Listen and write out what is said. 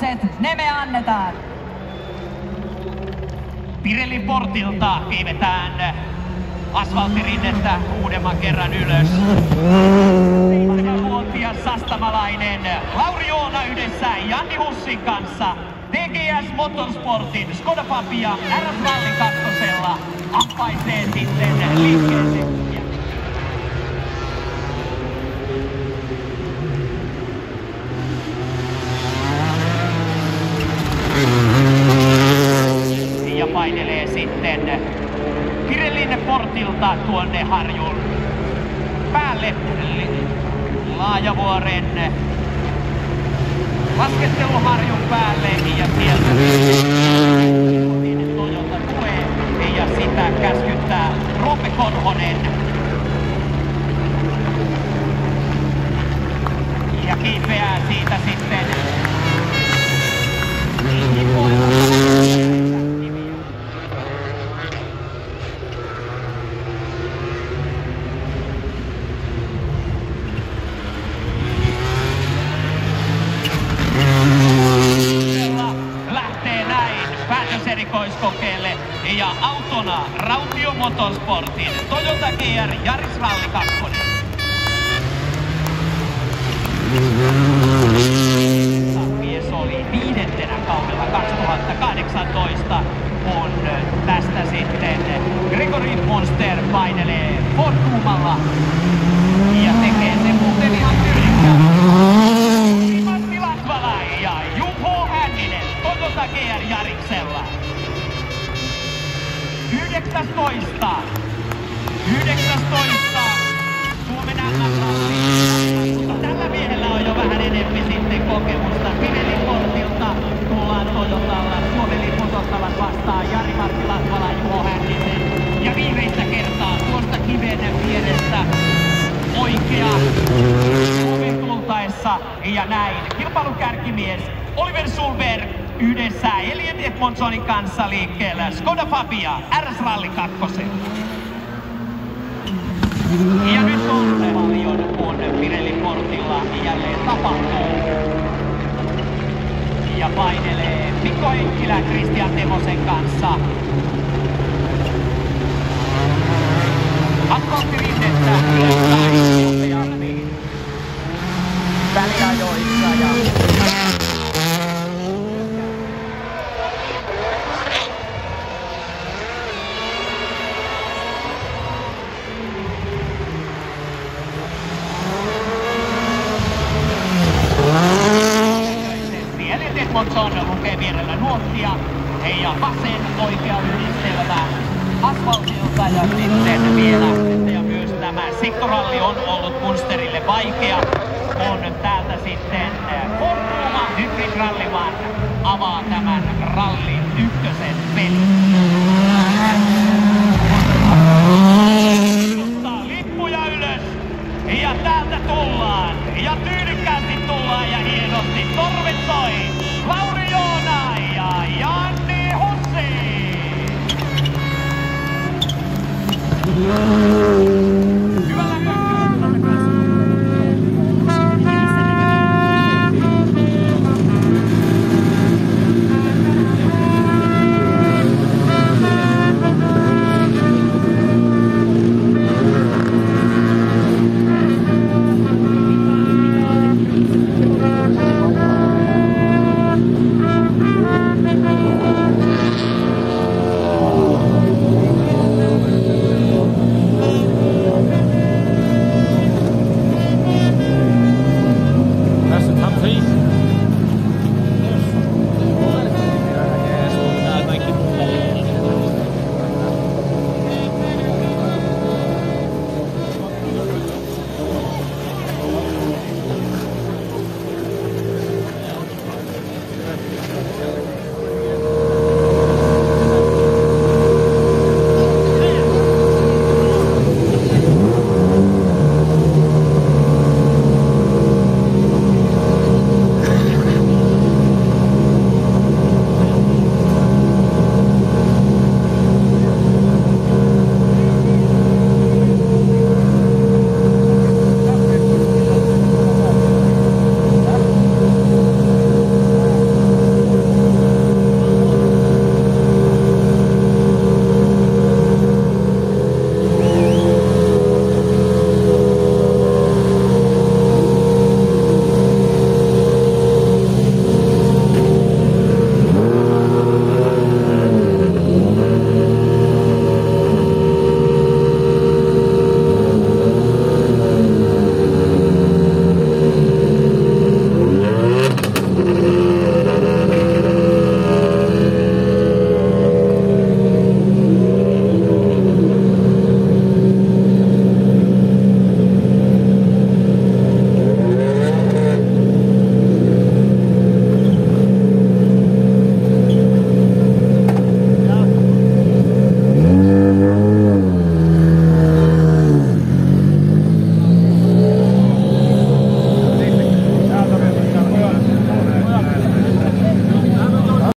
Kakkoset, ne me annetaan. Pirellin portilta kiivetään asfalttirinnettä uudemman kerran ylös. 7-vuotias sastamalainen Lauri Joona yhdessä Janni Hussin kanssa TGS Motorsportin Skoda Fabia RS Rally 2:lla appaisee sitten liikkeeseen. Ja painelee sitten Pirellin portilta tuonne Harjun päälle Laajavuoren lasketteluharjun päälle ja sieltä Toyota tulee ja sitä käskyttää Roope Korhonen. Ja kiipeää siitä sitten erikoiskokeelle ja autona Rautio Motorsportin Toyota GR Yaris Rally 2. Mies oli 5. kaudella 2018, kun tästä sitten Gregory Monster painelee Fortumalla ja tekee sen muuten ihan tyylikkään. Matti Latvala ja Juho Hänninen Toyota GR Yariksella. 19 Suomen MM-ralli, mutta tällä miehellä on jo vähän enemmän sitten kokemusta. Pirellin portilta tullaan Toyotalla. Suomen liput ottavat vastaan Jari-Matti Latvala, Juho Hänninen. Ja viimeistä kertaa tuosta kiven vierestä oikea Suomen tultaessa ja näin. Kilpailun kärkimies Oliver Sulberg yhdessä Elliot Edmondsonin kanssa liikkeellä Skoda Fabia RS Rally 2. Ja nyt on paljon, kun Pirellin portilla jälleen tapahtuu. Ja painelee Mikko Heikkilä Kristian Temosen kanssa. Asfalttirinnettä ylöspäin nopeasti väliajoissa ja Edmondson lukee vierellä nuottia ja vasen oikea yhdistelmä asfaltilta ja sitten vielä ja myös tämä sektoralli on ollut Munsterille vaikea. On täältä sitten Fortuma Hybrid Rally One avaa tämän rallin ykkösen pelin. Lippuja ylös ja täältä tullaan ja tyylikkäästi tullaan ja hienosti torvet soi. Lauri Joona ja Janni Hussi!